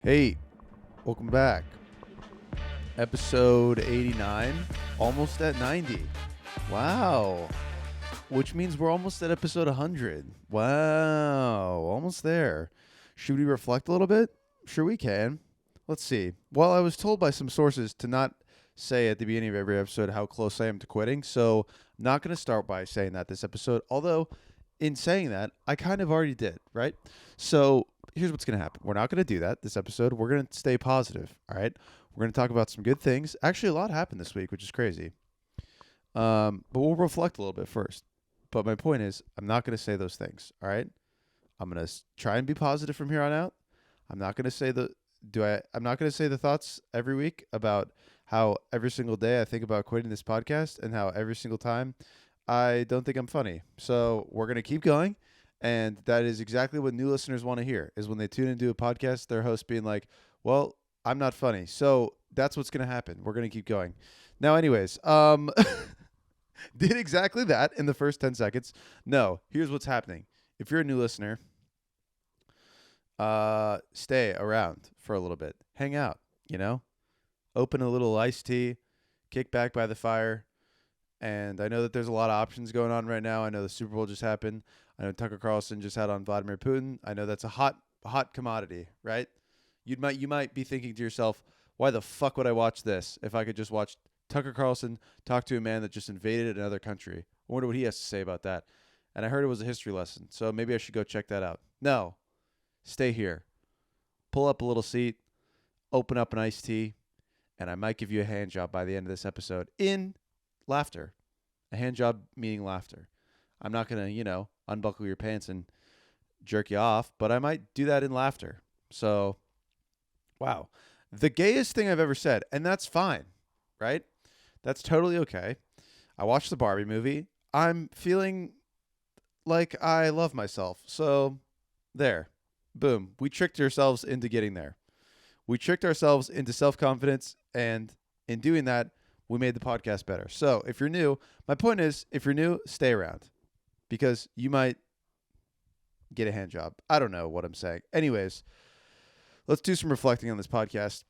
Hey, welcome back. Episode 89, almost at 90. Wow. Which means we're almost at episode 100. Wow, almost there. Should we reflect a little bit? Sure, we can. Let's see. Well, I was told by some sources to not say at the beginning of every episode how close I am to quitting, so I'm not going to start by saying that this episode, although in saying that, I kind of already did, right? So here's what's going to happen. We're not going to do that this episode. We're going to stay positive, all right? We're going to talk about some good things. Actually, a lot happened this week, which is crazy. But we'll reflect a little bit first. But my point is, I'm not going to say those things, all right? I'm going to try and be positive from here on out. I'm not going to say I'm not going to say the thoughts every week about how every single day I think about quitting this podcast and how every single time I don't think I'm funny. So we're going to keep going. And that is exactly what new listeners want to hear is when they tune into a podcast, their host being like, well, I'm not funny. So that's what's going to happen. We're going to keep going. Now, anyways, did exactly that in the first 10 seconds. No, here's what's happening. If you're a new listener, stay around for a little bit. Hang out, you know? Open a little iced tea, kick back by the fire. And I know that there's a lot of options going on right now. I know the Super Bowl just happened. I know Tucker Carlson just had on Vladimir Putin. I know that's a hot commodity, right? You might be thinking to yourself, why the fuck would I watch this if I could just watch Tucker Carlson talk to a man that just invaded another country? I wonder what he has to say about that. And I heard it was a history lesson, so maybe I should go check that out. No, stay here. Pull up a little seat, open up an iced tea, and I might give you a hand job by the end of this episode in laughter. A hand job meaning laughter. I'm not going to, unbuckle your pants and jerk you off, but I might do that in laughter. So, wow. The gayest thing I've ever said, and that's fine, right? That's totally okay. I watched the Barbie movie. I'm feeling like I love myself. So, there. Boom. We tricked ourselves into getting there. We tricked ourselves into self-confidence, and in doing that, we made the podcast better. So, if you're new, my point is, if you're new, stay around because you might get a hand job. I don't know what I'm saying. Anyways, let's do some reflecting on this podcast.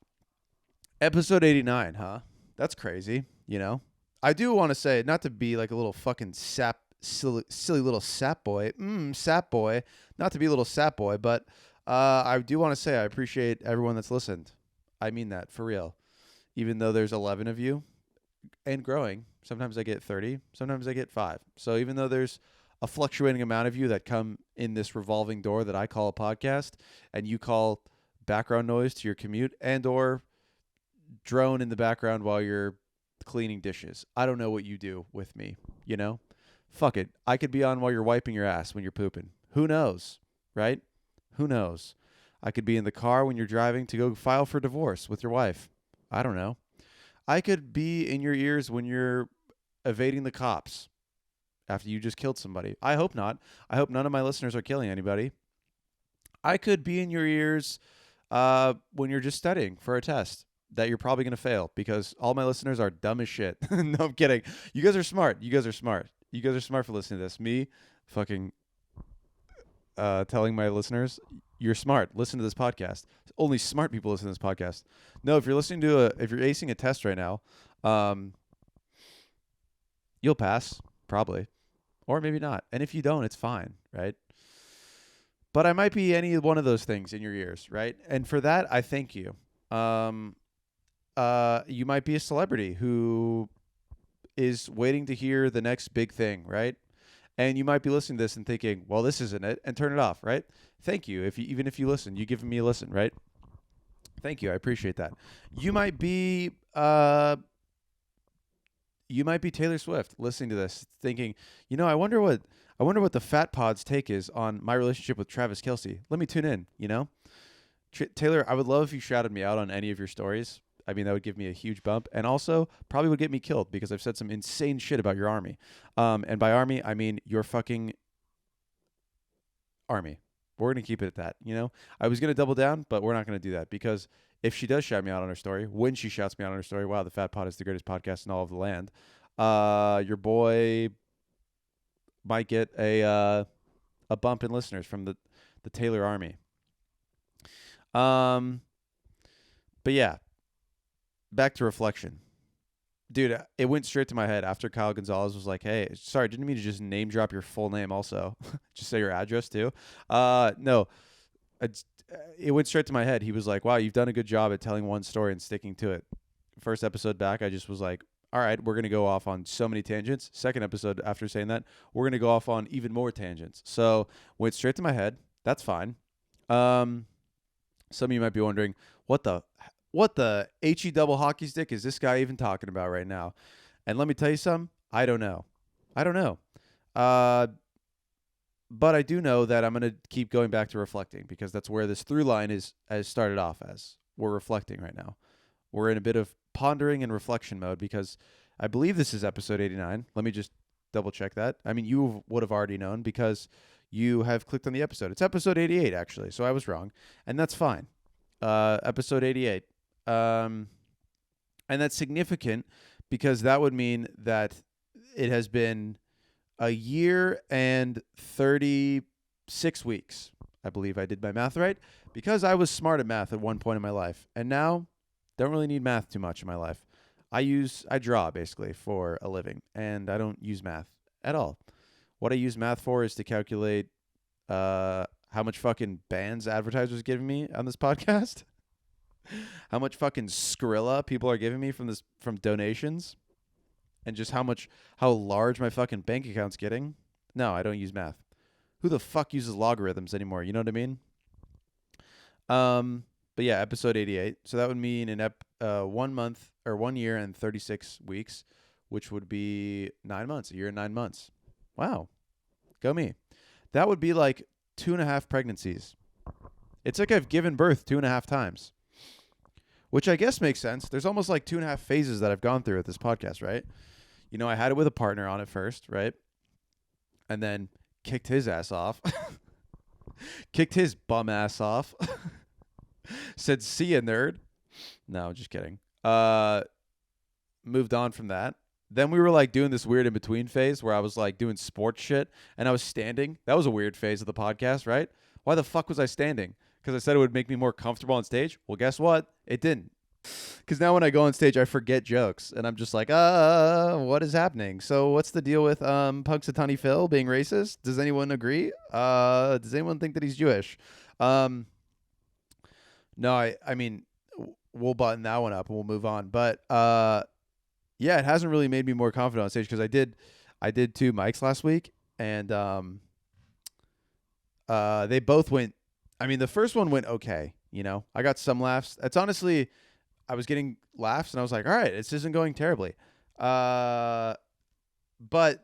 Episode 89, huh? That's crazy, you know? I do want to say, not to be like a little fucking silly little sap boy, sap boy, not to be a little sap boy, but I do want to say I appreciate everyone that's listened. I mean that for real. Even though there's 11 of you and growing, sometimes I get 30, sometimes I get 5. So even though there's a fluctuating amount of you that come in this revolving door that I call a podcast, and you call background noise to your commute and or drone in the background while you're cleaning dishes. I don't know what you do with me, you know? Fuck it. I could be on while you're wiping your ass when you're pooping. Who knows, right? Who knows? I could be in the car when you're driving to go file for divorce with your wife. I don't know. I could be in your ears when you're evading the cops after you just killed somebody. I hope not. I hope none of my listeners are killing anybody. I could be in your ears when you're just studying for a test that you're probably going to fail because all my listeners are dumb as shit. No, I'm kidding. You guys are smart. You guys are smart. You guys are smart for listening to this. Me fucking telling my listeners, you're smart. Listen to this podcast. Only smart people listen to this podcast. No, if you're listening to if you're acing a test right now, you'll pass probably, or maybe not. And if you don't, it's fine, right? But I might be any one of those things in your ears, right? And for that, I thank you. You might be a celebrity who is waiting to hear the next big thing, right? And you might be listening to this and thinking, well, this isn't it, and turn it off, right? Thank you. Even if you listen, you giving me a listen, right? Thank you. I appreciate that. You might be Taylor Swift listening to this, thinking, I wonder what the Fat Pod's take is on my relationship with Travis Kelce. Let me tune in. Taylor, I would love if you shouted me out on any of your stories. I mean, that would give me a huge bump, and also probably would get me killed because I've said some insane shit about your army. And by army, I mean your fucking army. We're gonna keep it at that. I was gonna double down, but we're not gonna do that because if she does shout me out on her story, when she shouts me out on her story, wow, the Fat Pod is the greatest podcast in all of the land. Your boy might get a bump in listeners from the Taylor army. But yeah, back to reflection. Dude, it went straight to my head after Kyle Gonzalez was like, "Hey, sorry, didn't mean to just name drop your full name also. Just say your address too." No. It went straight to my head. He was like, "Wow, you've done a good job at telling one story and sticking to it." First episode back, I just was like, "All right, we're going to go off on so many tangents." Second episode after saying that, we're going to go off on even more tangents. So, went straight to my head. That's fine. Some of you might be wondering, what the HE double hockey stick is this guy even talking about right now? And let me tell you something. I don't know. But I do know that I'm going to keep going back to reflecting because that's where this through line has started off as. We're reflecting right now. We're in a bit of pondering and reflection mode because I believe this is episode 89. Let me just double check that. I mean, you would have already known because you have clicked on the episode. It's episode 88, actually, so I was wrong. And that's fine. Episode 88. And that's significant because that would mean that it has been a year and 36 weeks. I believe I did my math right because I was smart at math at one point in my life. And now don't really need math too much in my life. I draw basically for a living and I don't use math at all. What I use math for is to calculate how much fucking bands advertisers giving me on this podcast. How much fucking Skrilla people are giving me from donations, and just how large my fucking bank account's getting. No, I don't use math. Who the fuck uses logarithms anymore? You know what I mean? But yeah, episode 88. So that would mean 1 month or 1 year and 36 weeks, which would be 9 months, a year and 9 months. Wow. Go me. That would be like 2.5 pregnancies. It's like I've given birth 2.5 times. Which I guess makes sense. There's almost like 2.5 phases that I've gone through with this podcast, right? You know, I had it with a partner on it first, right? And then kicked his ass off. Kicked his bum ass off. Said, "See ya, nerd." No, just kidding. Moved on from that. Then we were like doing this weird in-between phase where I was like doing sports shit and I was standing. That was a weird phase of the podcast, right? Why the fuck was I standing? Because I said it would make me more comfortable on stage. Well, guess what? It didn't. Because now when I go on stage, I forget jokes. And I'm just like, what is happening? So what's the deal with Punxsutawney Phil being racist? Does anyone agree? Does anyone think that he's Jewish? No, I mean, we'll button that one up and we'll move on. But yeah, it hasn't really made me more confident on stage because I did 2 mics last week. And they both went. I mean, the first one went okay. You know, I got some laughs. It's honestly, I was getting laughs, and I was like, all right, this isn't going terribly. But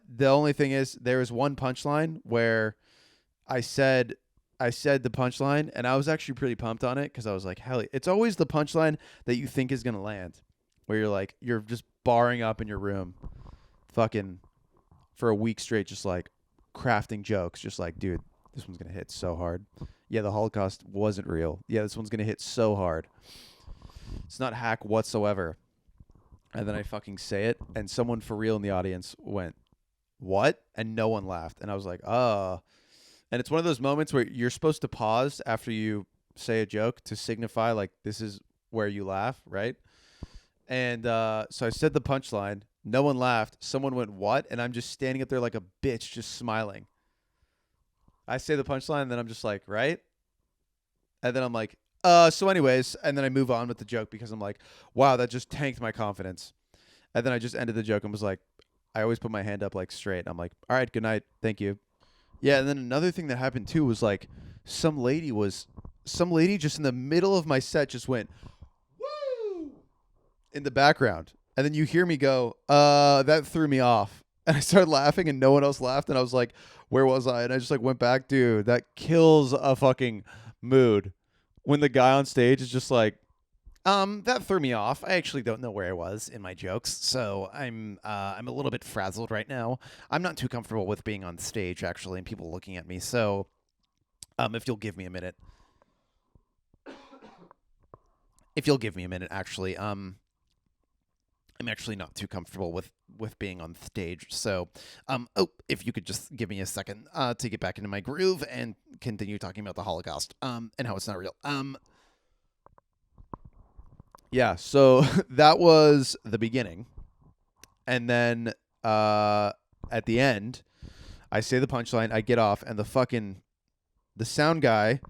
the only thing is, there was one punchline where I said the punchline, and I was actually pretty pumped on it because I was like, hell, it's always the punchline that you think is going to land, where you're just barring up in your room, fucking for a week straight, just like crafting jokes, just like, dude, this one's going to hit so hard. Yeah, the Holocaust wasn't real. Yeah, this one's going to hit so hard. It's not hack whatsoever. And then I fucking say it, and someone for real in the audience went, "What?" And no one laughed. And I was like, oh. And it's one of those moments where you're supposed to pause after you say a joke to signify, like, this is where you laugh, right? And so I said the punchline. No one laughed. Someone went, "What?" And I'm just standing up there like a bitch, just smiling. I say the punchline, and then I'm just like, right? And then I'm like, so anyways, and then I move on with the joke because I'm like, wow, that just tanked my confidence. And then I just ended the joke and was like, I always put my hand up like straight. I'm like, all right, good night. Thank you. Yeah, and then another thing that happened too was like some lady just in the middle of my set just went, "Woo!" in the background. And then you hear me go, that threw me off. And I started laughing and no one else laughed. And I was like, where was I? And I just like went back, dude, that kills a fucking mood. When the guy on stage is just like, that threw me off. I actually don't know where I was in my jokes, so I'm a little bit frazzled right now. I'm not too comfortable with being on stage, actually, and people looking at me. So, if you'll give me a minute, actually, I'm actually not too comfortable with being on stage. So, if you could just give me a second to get back into my groove and continue talking about the Holocaust, and how it's not real. Yeah, so that was the beginning. And then at the end, I say the punchline, I get off, and the sound guy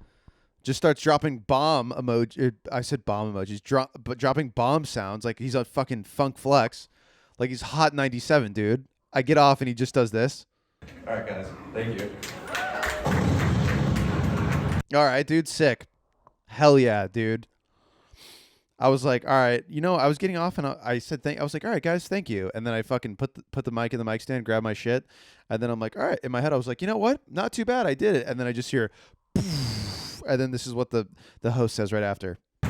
just starts dropping bomb emoji. I said bomb emojis, but dropping bomb sounds like he's on fucking Funk Flex, like he's Hot 97, dude. I get off and he just does this. All right, guys. Thank you. All right, dude, sick. Hell yeah, dude. I was like, all right, I was getting off and I said, I was like, all right, guys, thank you. And then I fucking put the mic in the mic stand, grab my shit. And then I'm like, all right, in my head, I was like, you know what? Not too bad. I did it. And then I just hear, poof, and then this is what the host says right after. I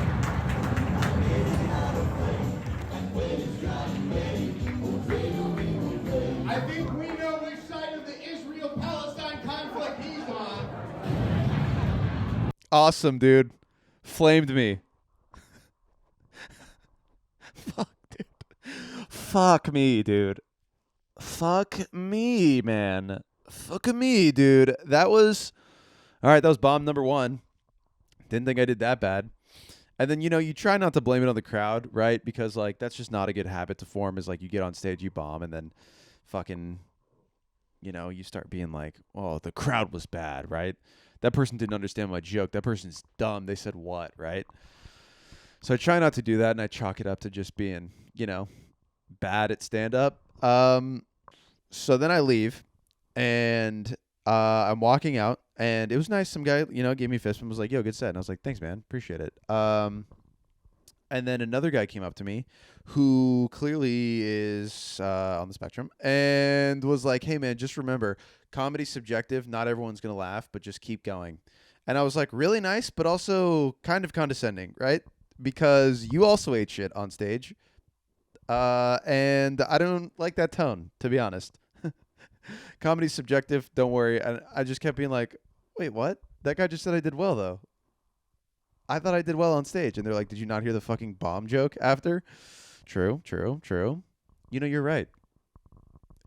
think we know which side of the Israel-Palestine conflict he's on. Awesome, dude. Flamed me. Fuck, dude. Fuck me, dude. Fuck me, man. Fuck me, dude. That was... All right, that was bomb number 1. Didn't think I did that bad. And then, you try not to blame it on the crowd, right? Because, like, that's just not a good habit to form is, like, you get on stage, you bomb, and then fucking, you start being like, oh, the crowd was bad, right? That person didn't understand my joke. That person's dumb. They said what, right? So I try not to do that, and I chalk it up to just being, bad at stand-up. So then I leave, and I'm walking out, and it was nice. Some guy, gave me a fist and was like, yo, good set. And I was like, thanks, man. Appreciate it. And then another guy came up to me who clearly is on the spectrum and was like, hey, man, just remember, comedy's subjective. Not everyone's going to laugh, but just keep going. And I was like, really nice, but also kind of condescending, right? Because you also ate shit on stage. And I don't like that tone, to be honest. Comedy's subjective. Don't worry. And I just kept being like, wait, what? That guy just said I did well, though. I thought I did well on stage. And they're like, did you not hear the fucking bomb joke after? True. You're right.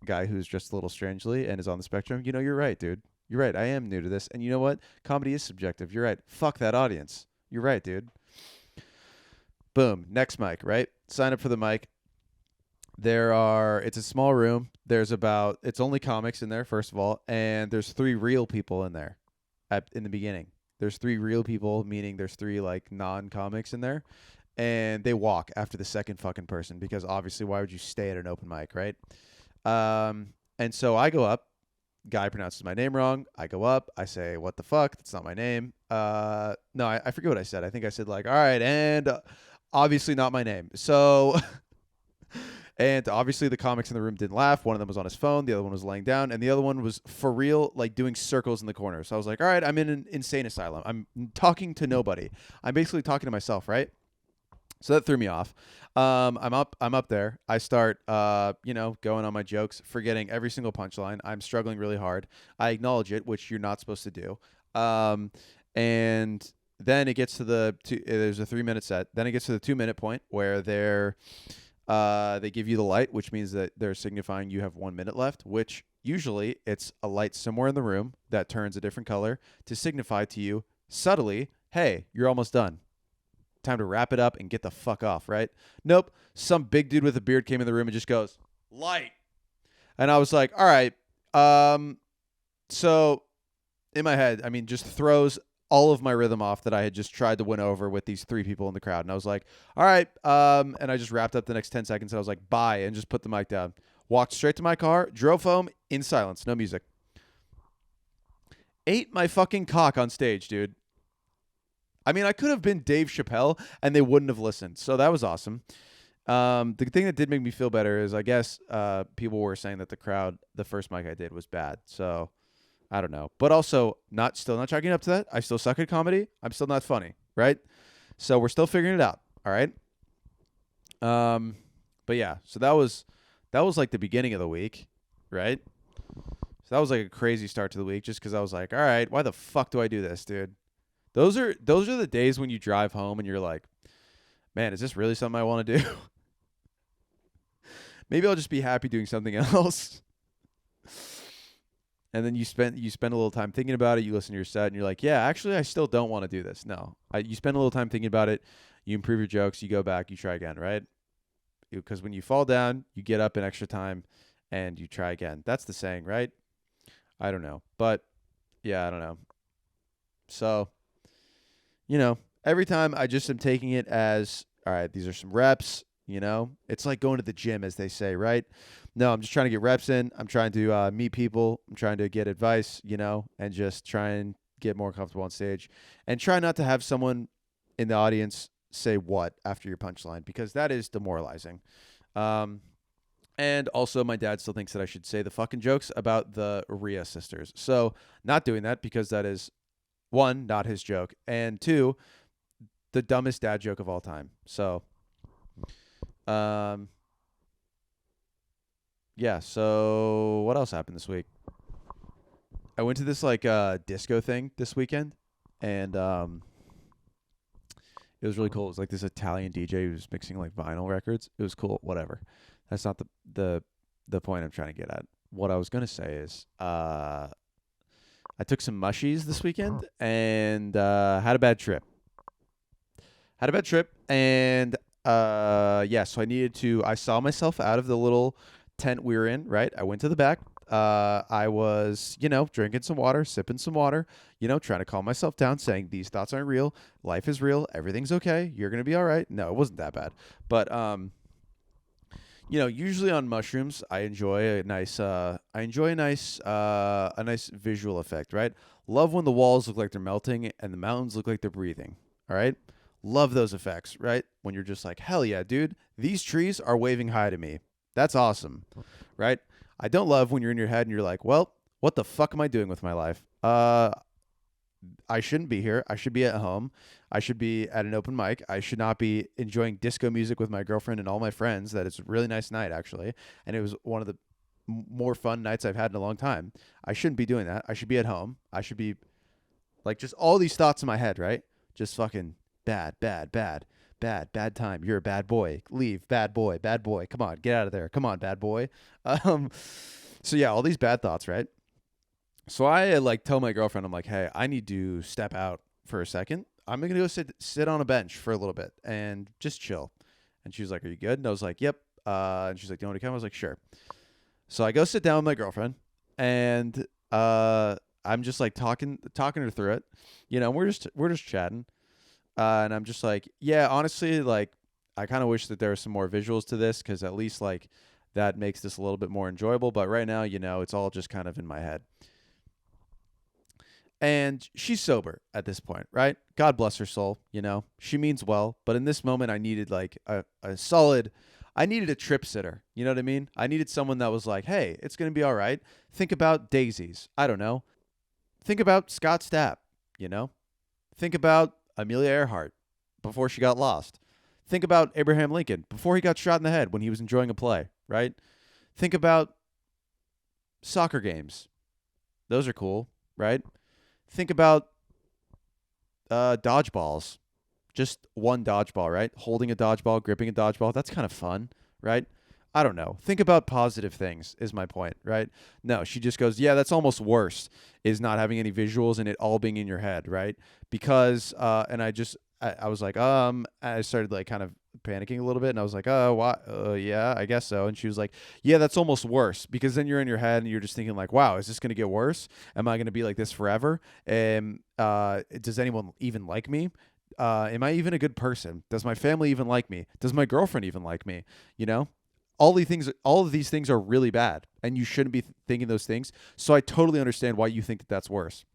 Guy who's dressed a little strangely and is on the spectrum. You're right, dude. You're right. I am new to this. And you know what? Comedy is subjective. You're right. Fuck that audience. You're right, dude. Boom. Next mic, right? Sign up for the mic. It's a small room. It's only comics in there, first of all. And there's 3 real people in there in the beginning. There's 3 real people, meaning there's 3 like non-comics in there, and they walk after the second fucking person because obviously why would you stay at an open mic, right? And so I go up. Guy pronounces my name wrong. I go up. I say, "What the fuck? That's not my name." No, I forget what I said. I think I said like, "All right," and obviously not my name. So. And obviously the comics in the room didn't laugh. One of them was on his phone. The other one was laying down. And the other one was for real, like doing circles in the corner. So I was like, all right, I'm in an insane asylum. I'm talking to nobody. I'm basically talking to myself, right? So that threw me off. I'm up there. I start, going on my jokes, forgetting every single punchline. I'm struggling really hard. I acknowledge it, which you're not supposed to do. And then it gets to there's a 3-minute set. Then it gets to the 2-minute point where they give you the light, which means that they're signifying you have 1 minute left, which usually it's a light somewhere in the room that turns a different color to signify to you subtly, hey, you're almost done. Time to wrap it up and get the fuck off, right? Nope. Some big dude with a beard came in the room and just goes, light. And I was like, all right. So in my head, just throws all of my rhythm off that I had just tried to win over with these 3 people in the crowd. And I was like, all right. And I just wrapped up the next 10 seconds. And I was like, bye. And just put the mic down. Walked straight to my car. Drove home in silence. No music. Ate my fucking cock on stage, dude. I could have been Dave Chappelle and they wouldn't have listened. So that was awesome. The thing that did make me feel better is I guess people were saying that the first mic I did was bad. So I don't know. But also still not chalking up to that. I still suck at comedy. I'm still not funny, right? So we're still figuring it out, all right? But yeah, so that was like the beginning of the week, right? So that was like a crazy start to the week just cuz I was like, all right, why the fuck do I do this, dude? Those are the days when you drive home and you're like, man, is this really something I want to do? Maybe I'll just be happy doing something else. And then you spend a little time thinking about it. You listen to your set, and you're like, "Yeah, actually, I still don't want to do this." No, you spend a little time thinking about it. you improve your jokes, you go back, you try again, right? Because when you fall down, you get up in extra time and you try again. That's the saying, right? I don't know. But yeah, I don't know. So, every time I just am taking it as, all right, these are some reps, It's like going to the gym, as they say, right? No, I'm just trying to get reps in. I'm trying to meet people. I'm trying to get advice, and just try and get more comfortable on stage. And try not to have someone in the audience say what after your punchline, because that is demoralizing. And also, my dad still thinks that I should say the fucking jokes about the Rhea sisters. So, not doing that, because that is, one, not his joke, and two, the dumbest dad joke of all time. So, yeah. So, what else happened this week? I went to this disco thing this weekend, and it was really cool. It was like this Italian DJ who was mixing like vinyl records. It was cool. Whatever. That's not the point I'm trying to get at. What I was gonna say is, I took some mushies this weekend and had a bad trip. And yeah, so I saw myself out of the little tent we were in, right? I went to the back. I was, drinking some water, sipping some water, trying to calm myself down, saying these thoughts aren't real. Life is real. Everything's okay. You're going to be all right. No, it wasn't that bad. But, usually on mushrooms, I enjoy a nice visual effect, right? Love when the walls look like they're melting and the mountains look like they're breathing. All right. Love those effects, right? When you're just like, hell yeah, dude, these trees are waving hi to me. That's awesome, right? I don't love when you're in your head and you're like, well, what the fuck am I doing with my life? I shouldn't be here. I should be at home. I should be at an open mic. I should not be enjoying disco music with my girlfriend and all my friends. That is a really nice night, actually. And it was one of the more fun nights I've had in a long time. I shouldn't be doing that. I should be at home. I should be like just all these thoughts in my head, right? Just fucking bad time. You're a bad boy. Leave, bad boy. Come on, get out of there. Come on, bad boy. So yeah, all these bad thoughts, right? So I tell my girlfriend, I'm like, hey, I need to step out for a second. I'm gonna go sit on a bench for a little bit and just chill. And she was like, are you good? And I was like, yep. And she's like, do you want to come? I was like, sure. So I go sit down with my girlfriend, and I'm just like talking her through it. We're just chatting. And I'm just like, yeah, honestly, I kind of wish that there were some more visuals to this, because at least that makes this a little bit more enjoyable. But right now, it's all just kind of in my head. And she's sober at this point, right? God bless her soul. She means well. But in this moment, I needed I needed a trip sitter. You know what I mean? I needed someone that was like, hey, it's going to be all right. Think about daisies. I don't know. Think about Scott Stapp, Think about Amelia Earhart before she got lost. Think about Abraham Lincoln before he got shot in the head when he was enjoying a play, right? Think about soccer games. Those are cool, right? Think about dodgeballs. Just one dodgeball, right? Holding a dodgeball, gripping a dodgeball. That's kind of fun, right? I don't know. Think about positive things is my point, right? No, she just goes, yeah, that's almost worse, is not having any visuals and it all being in your head, right? Because, and I was like, I started kind of panicking a little bit, and I was like, oh, what? Yeah, I guess so. And she was like, yeah, that's almost worse, because then you're in your head and you're just thinking like, wow, is this going to get worse? Am I going to be like this forever? And does anyone even like me? Am I even a good person? Does my family even like me? Does my girlfriend even like me? All of these things are really bad, and you shouldn't be thinking those things. So I totally understand why you think that that's worse.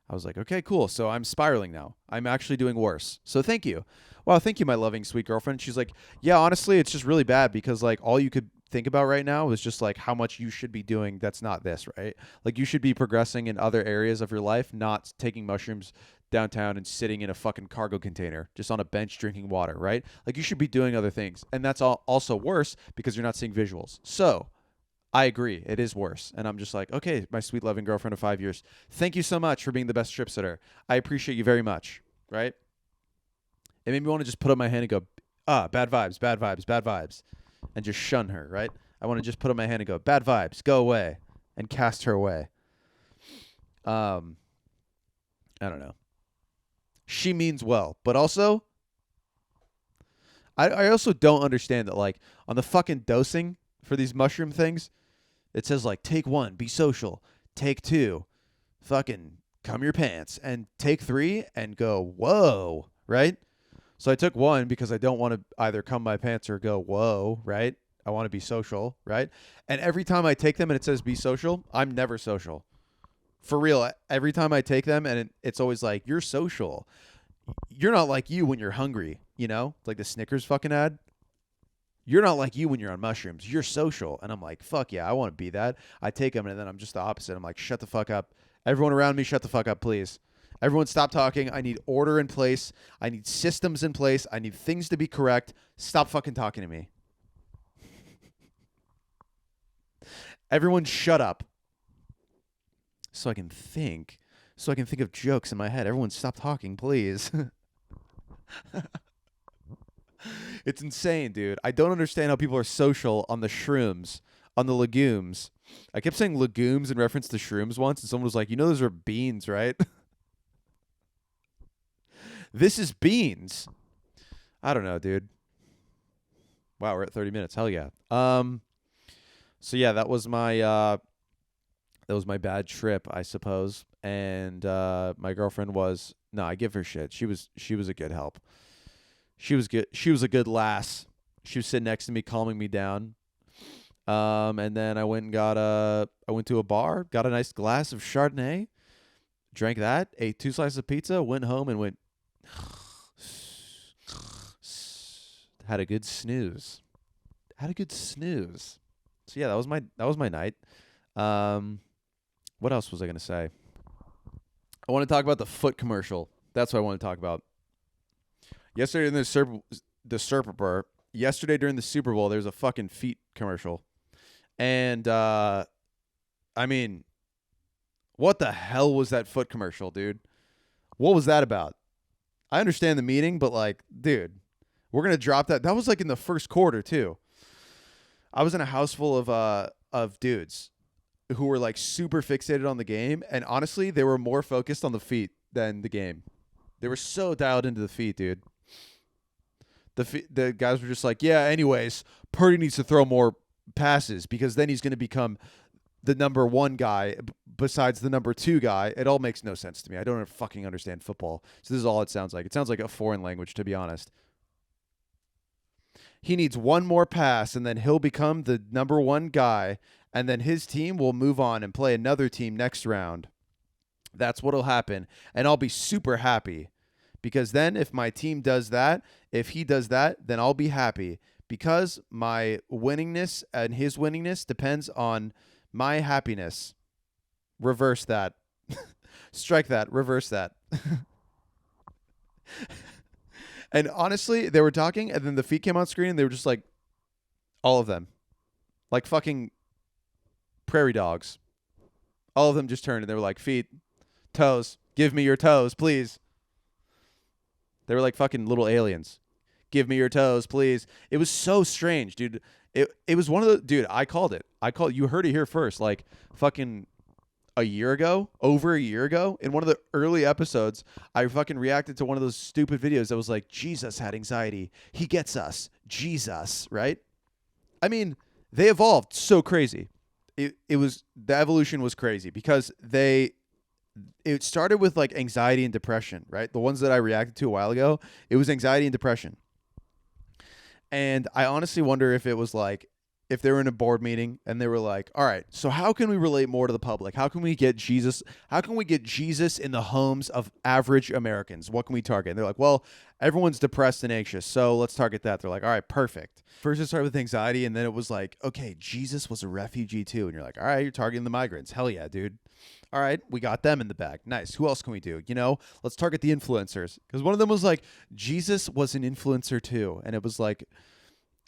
I was like, okay, cool. So I'm spiraling now. I'm actually doing worse. So thank you. Wow, thank you, my loving, sweet girlfriend. She's like, yeah, honestly, it's just really bad, because all you could think about right now is just how much you should be doing that's not this, right? You should be progressing in other areas of your life, not taking mushrooms downtown and sitting in a fucking cargo container just on a bench drinking water, right? You should be doing other things. And that's also worse because you're not seeing visuals. So I agree. It is worse. And I'm just like, okay, my sweet loving girlfriend of 5 years, thank you so much for being the best trip sitter. I appreciate you very much, right? It made me want to just put up my hand and go, bad vibes, and just shun her, right? I want to just put up my hand and go, bad vibes, go away, and cast her away. I don't know. She means well. But also, I also don't understand that, like, on the fucking dosing for these mushroom things, it says, like, take 1, be social. Take 2, fucking cum your pants. And take 3 and go, whoa, right? So I took 1 because I don't want to either cum my pants or go, whoa, right? I want to be social, right? And every time I take them and it says be social, I'm never social. For real, every time I take them and it's always like, you're social. You're not like you when you're hungry, you know? Like the Snickers fucking ad. You're not like you when you're on mushrooms. You're social. And I'm like, fuck yeah, I want to be that. I take them and then I'm just the opposite. I'm like, shut the fuck up. Everyone around me, shut the fuck up, please. Everyone stop talking. I need order in place. I need systems in place. I need things to be correct. Stop fucking talking to me. Everyone shut up. So I can think. So I can think of jokes in my head. Everyone stop talking, please. It's insane, dude. I don't understand how people are social on the shrooms, on the legumes. I kept saying legumes in reference to shrooms once, and someone was like, you know those are beans, right? This is beans. I don't know, dude. Wow, we're at 30 minutes. Hell yeah. So yeah, that was my bad trip, I suppose. And my girlfriend was I give her shit. She was a good help. She was good. She was a good lass. She was sitting next to me, calming me down. And then I went to a bar, got a nice glass of Chardonnay, drank that, ate 2 slices of pizza, went home and went had a good snooze. So yeah, that was my night. What else was I going to say? I want to talk about the foot commercial. That's what I want to talk about. Yesterday during the Super Bowl, there was a fucking feet commercial. And, I mean, what the hell was that foot commercial, dude? What was that about? I understand the meaning, but like, dude, we're going to drop that. That was like in the first quarter too. I was in a house full of dudes who were like super fixated on the game. And honestly, they were more focused on the feet than the game. They were so dialed into the feet, dude. The guys were just like, yeah, anyways, Purdy needs to throw more passes because then he's going to become the number 1 guy besides the number 2 guy. It all makes no sense to me. I don't fucking understand football. So this is all it sounds like. It sounds like a foreign language, to be honest. He needs 1 more pass, and then he'll become the number 1 guy, and then his team will move on and play another team next round. That's what'll happen, and I'll be super happy. Because then if my team does that, if he does that, then I'll be happy. Because my winningness and his winningness depends on my happiness. Reverse that. Strike that. Reverse that. And honestly, they were talking, and then the feet came on screen, and they were just like, all of them. Like fucking prairie dogs. All of them just turned, and they were like, feet, toes, give me your toes, please. They were like fucking little aliens. Give me your toes, please. It was so strange, dude. It was one of the... Dude, I called it. You heard it here first. Like, fucking over a year ago, in one of the early episodes, I fucking reacted to one of those stupid videos that was like, Jesus had anxiety. He gets us. Jesus, right? I mean, they evolved so crazy. The evolution was crazy because it started with like anxiety and depression, right? The ones that I reacted to a while ago, it was anxiety and depression. And I honestly wonder if it was like, if they were in a board meeting and they were like, all right, so how can we relate more to the public? How can we get Jesus in the homes of average Americans? What can we target? And they're like, well, everyone's depressed and anxious, so let's target that. They're like, all right, perfect. First it started with anxiety, and then it was like, okay, Jesus was a refugee too. And you're like, all right, you're targeting the migrants. Hell yeah, dude. All right, we got them in the bag. Nice. Who else can we do? Let's target the influencers. Because one of them was like, Jesus was an influencer too. And it was like,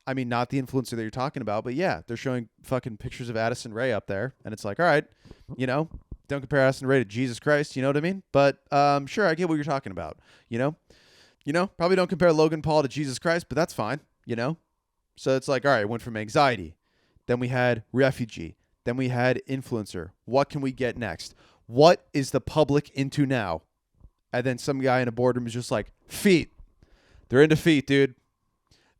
I mean, not the influencer that you're talking about, but yeah, they're showing fucking pictures of Addison Rae up there. And it's like, all right, don't compare Addison Rae to Jesus Christ. You know what I mean? But sure, I get what you're talking about. Probably don't compare Logan Paul to Jesus Christ, but that's fine. So it's like, all right, it went from anxiety. Then we had refugee. Then we had influencer. What can we get next? What is the public into now? And then some guy in a boardroom is just like, feet. They're into feet, dude.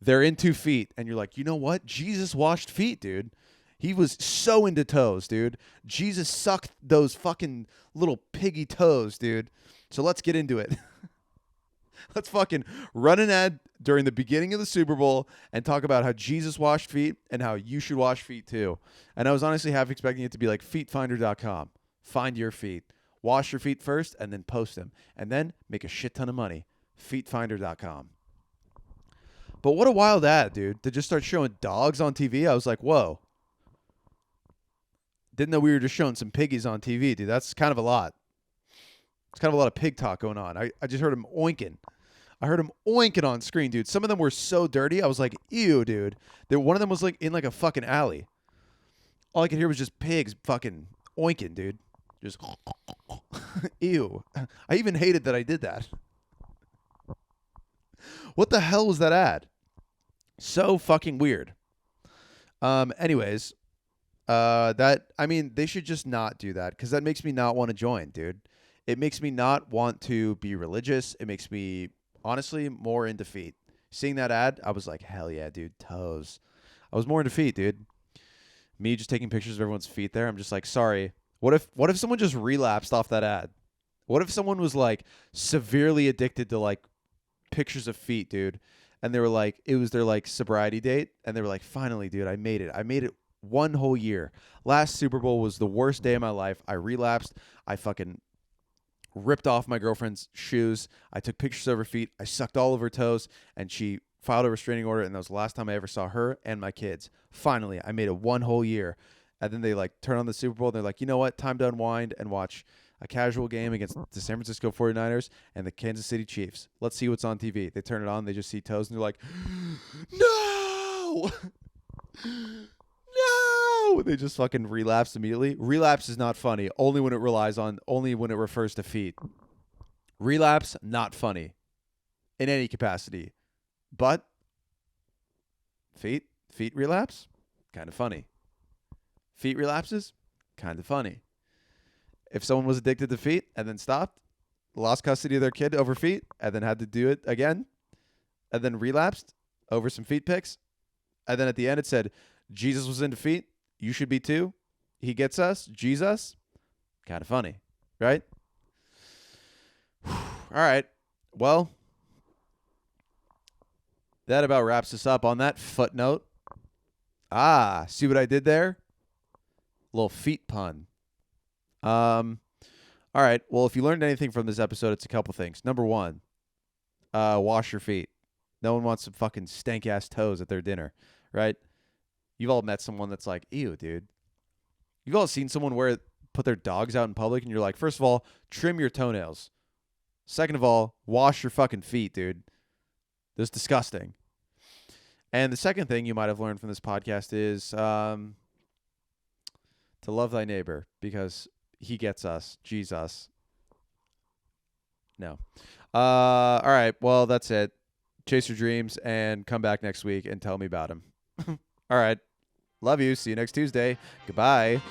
They're into feet. And you're like, you know what? Jesus washed feet, dude. He was so into toes, dude. Jesus sucked those fucking little piggy toes, dude. So let's get into it. Let's fucking run an ad during the beginning of the Super Bowl and talk about how Jesus washed feet and how you should wash feet too. And I was honestly half expecting it to be like feetfinder.com. Find your feet. Wash your feet first and then post them. And then make a shit ton of money. Feetfinder.com. But what a wild ad, dude. To just start showing dogs on TV. I was like, whoa. Didn't know we were just showing some piggies on TV, dude. That's kind of a lot. It's kind of a lot of pig talk going on. I just heard him oinking. I heard him oinking on screen, dude. Some of them were so dirty. I was like, ew, dude. One of them was like in like a fucking alley. All I could hear was just pigs fucking oinking, dude. Just ew. I even hated that I did that. What the hell was that ad? So fucking weird. Anyways, they should just not do that because that makes me not want to join, dude. It makes me not want to be religious. It makes me honestly more into feet. Seeing that ad, I was like, hell yeah, dude, toes. I was more into feet, dude. Me just taking pictures of everyone's feet there. I'm just like, sorry. What if someone just relapsed off that ad? What if someone was like severely addicted to like pictures of feet, dude? And they were like, it was their like sobriety date. And they were like, finally, dude, I made it. I made it one whole year. Last Super Bowl was the worst day of my life. I relapsed. I fucking ripped off my girlfriend's shoes. I took pictures of her feet. I sucked all of her toes. And she filed a restraining order. And that was the last time I ever saw her and my kids. Finally, I made it one whole year. And then they like turn on the Super Bowl. And they're like, you know what? Time to unwind and watch a casual game against the San Francisco 49ers and the Kansas City Chiefs. Let's see what's on TV. They turn it on. They just see toes. And they're like, no! No! They just fucking relapse immediately. Relapse is not funny. Only when it refers to feet. Relapse, not funny. In any capacity. But feet relapse, kind of funny. Feet relapses, kind of funny. If someone was addicted to feet and then stopped, lost custody of their kid over feet, and then had to do it again, and then relapsed over some feet pics, and then at the end it said, Jesus was into feet, you should be too. He gets us, Jesus. Kind of funny, right? All right. Well, that about wraps us up. On that footnote, see what I did there? Little feet pun. All right. Well, if you learned anything from this episode, it's a couple things. Number one, wash your feet. No one wants some fucking stank ass toes at their dinner, right? You've all met someone that's like, ew, dude. You've all seen someone put their dogs out in public, and you're like, first of all, trim your toenails. Second of all, wash your fucking feet, dude. That's disgusting. And the second thing you might have learned from this podcast is to love thy neighbor because he gets us. Jesus. No. All right. Well, that's it. Chase your dreams and come back next week and tell me about them. All right. Love you. See you next Tuesday. Goodbye.